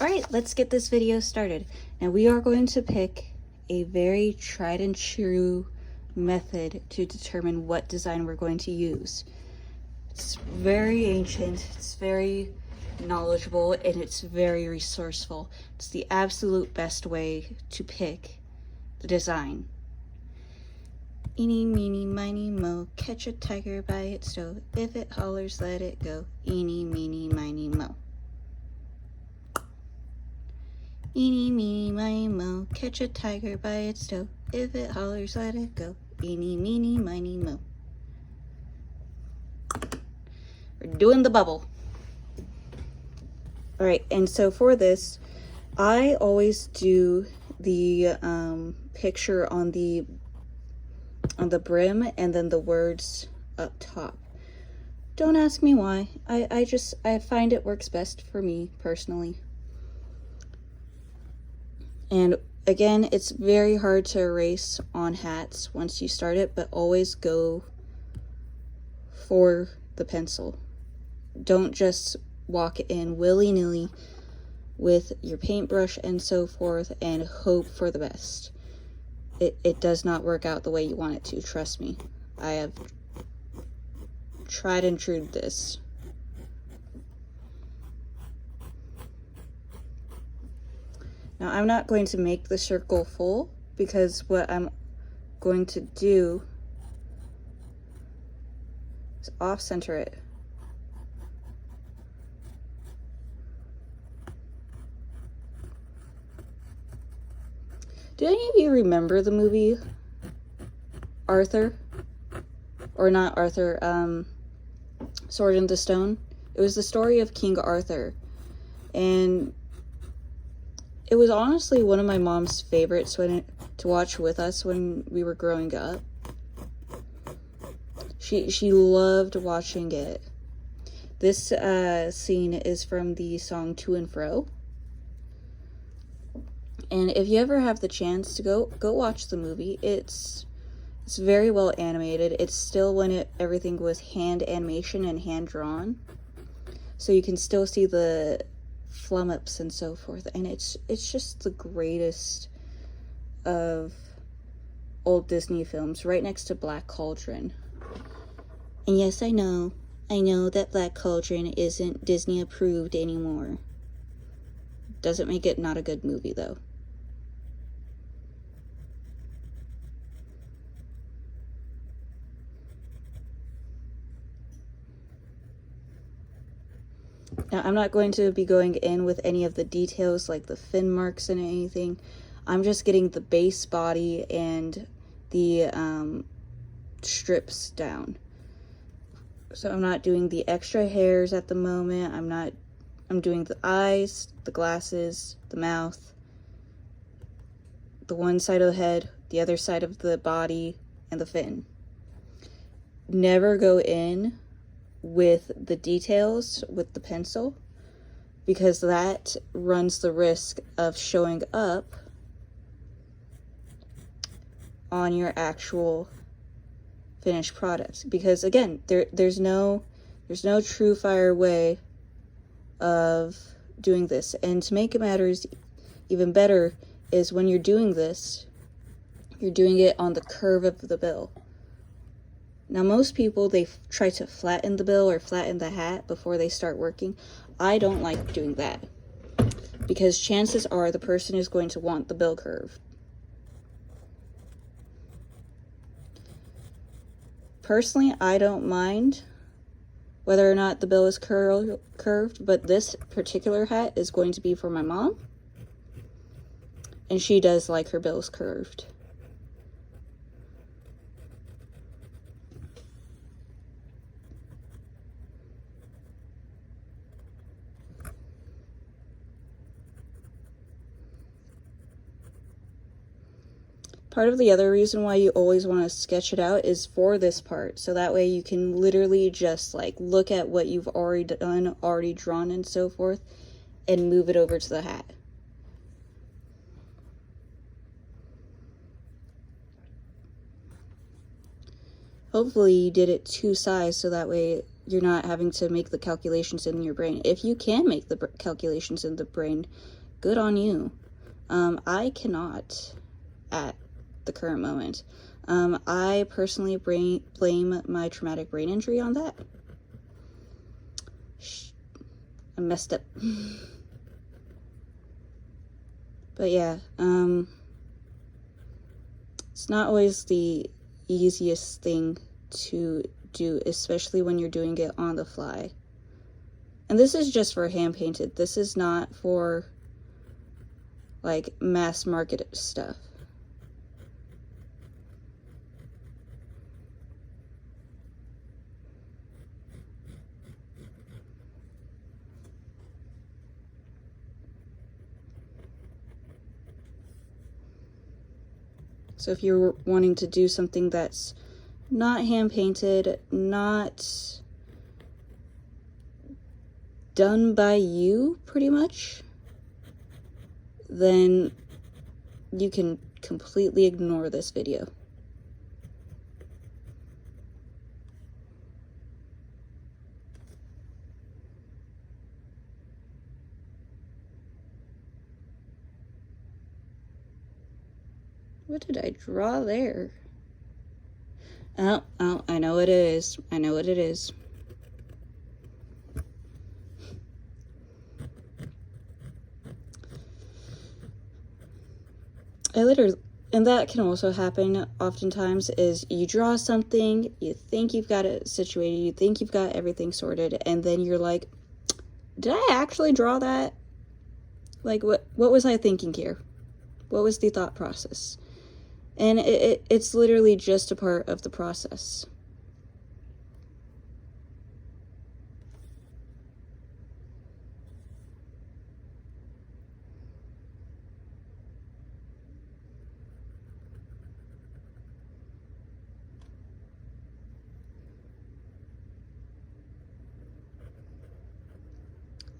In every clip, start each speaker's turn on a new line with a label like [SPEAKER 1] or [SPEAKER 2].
[SPEAKER 1] Alright, let's get this video started. Now we are going to pick a very tried and true method to determine what design we're going to use. It's very ancient, it's very knowledgeable, and it's very resourceful. It's the absolute best way to pick the design. Eeny, meeny, miny, mo, catch a tiger by its toe. If it hollers, let it go. Eeny, meeny, miny, mo. Eeny, meeny, miny, mo, catch a tiger by its toe. If it hollers, let it go. Eeny, meeny, miny, mo. We're doing the bubble. Alright, and so for this, I always do the picture on the brim and then the words up top. Don't ask me why. I find it works best for me personally. And again, it's very hard to erase on hats once you start it, but always go for the pencil. Don't just walk in willy-nilly with your paintbrush and so forth and hope for the best. It does not work out the way you want it to, trust me. I have tried and true this. Now I'm not going to make the circle full because what I'm going to do is off-center it. Do any of you remember the movie Arthur? Or not Arthur, Sword in the Stone? It was the story of King Arthur. And it was honestly one of my mom's favorites to watch with us when we were growing up. She loved watching it. This scene is from the song To and Fro. And if you ever have the chance to go watch the movie, it's very well animated. It's still when everything was hand animation and hand drawn, so you can still see the flum-ups and so forth. And it's just the greatest of old Disney films, right next to Black Cauldron. And yes, I know that Black Cauldron isn't Disney approved anymore. Doesn't make it not a good movie though. Now, I'm not going to be going in with any of the details like the fin marks and anything. I'm just getting the base body and the strips down. So I'm not doing the extra hairs at the moment. I'm doing the eyes, the glasses, the mouth, the one side of the head, the other side of the body, and the fin. Never go in with the details with the pencil, because that runs the risk of showing up on your actual finished product. Because again, there's no true fire way of doing this. And to make matters even better is when you're doing this, you're doing it on the curve of the bill. Now, most people, they try to flatten the bill or flatten the hat before they start working. I don't like doing that, because chances are the person is going to want the bill curve. Personally, I don't mind whether or not the bill is curved, but this particular hat is going to be for my mom, and she does like her bills curved. Part of the other reason why you always want to sketch it out is for this part, so that way you can literally just like look at what you've already done, already drawn and so forth, and move it over to the hat. Hopefully you did it two sides so that way you're not having to make the calculations in your brain. If you can make the calculations in the brain, good on you. I cannot at the current moment. I personally blame my traumatic brain injury on that. I messed up. But yeah, it's not always the easiest thing to do, especially when you're doing it on the fly. And this is just for hand painted. This is not for like mass market stuff. So if you're wanting to do something that's not hand painted, not done by you pretty much, then you can completely ignore this video. What did I draw there? Oh, I know what it is. I know what it is. And that can also happen oftentimes, is you draw something, you think you've got it situated, you think you've got everything sorted, and then you're like, did I actually draw that? Like, what was I thinking here? What was the thought process? And it's literally just a part of the process.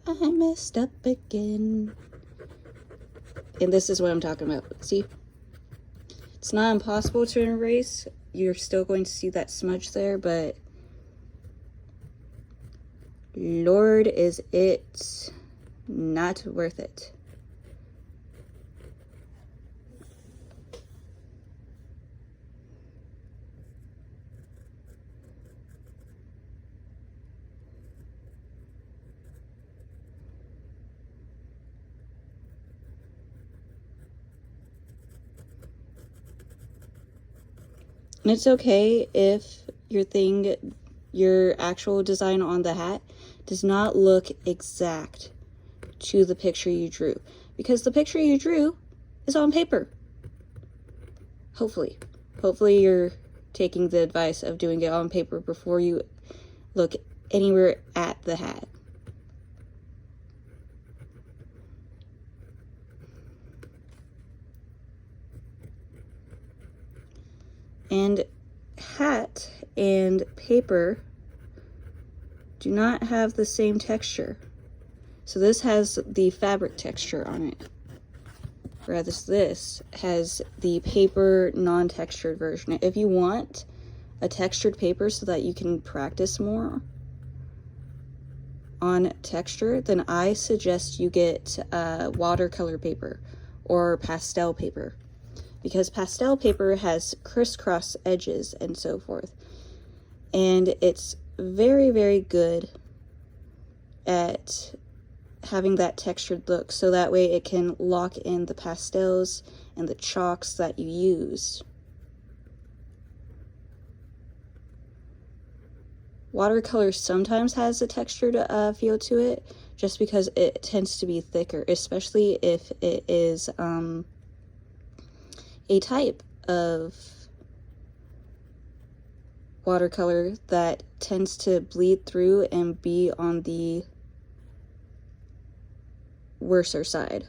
[SPEAKER 1] I messed up again. And this is what I'm talking about. See? It's not impossible to erase. You're still going to see that smudge there, but Lord, is it not worth it. And it's okay if your actual design on the hat does not look exact to the picture you drew, because the picture you drew is on paper. Hopefully you're taking the advice of doing it on paper before you look anywhere at the hat. And hat and paper do not have the same texture. So this has the fabric texture on it, whereas this has the paper non-textured version. If you want a textured paper so that you can practice more on texture, then I suggest you get watercolor paper or pastel paper, because pastel paper has crisscross edges and so forth, and it's very, very good at having that textured look, so that way it can lock in the pastels and the chalks that you use. Watercolor sometimes has a textured feel to it, just because it tends to be thicker, especially if it is a type of watercolor that tends to bleed through and be on the worser side.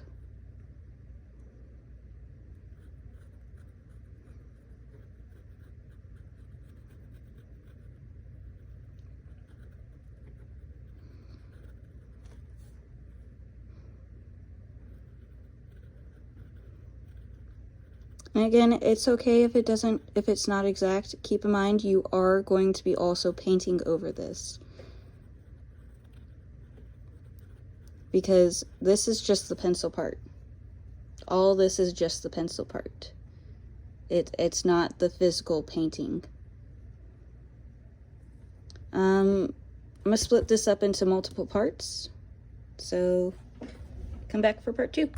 [SPEAKER 1] And again, it's okay if it's not exact. Keep in mind, you are going to be also painting over this. because this is just the pencil part. All this is just the pencil part. It's not the physical painting. I'm gonna split this up into multiple parts. So come back for part 2.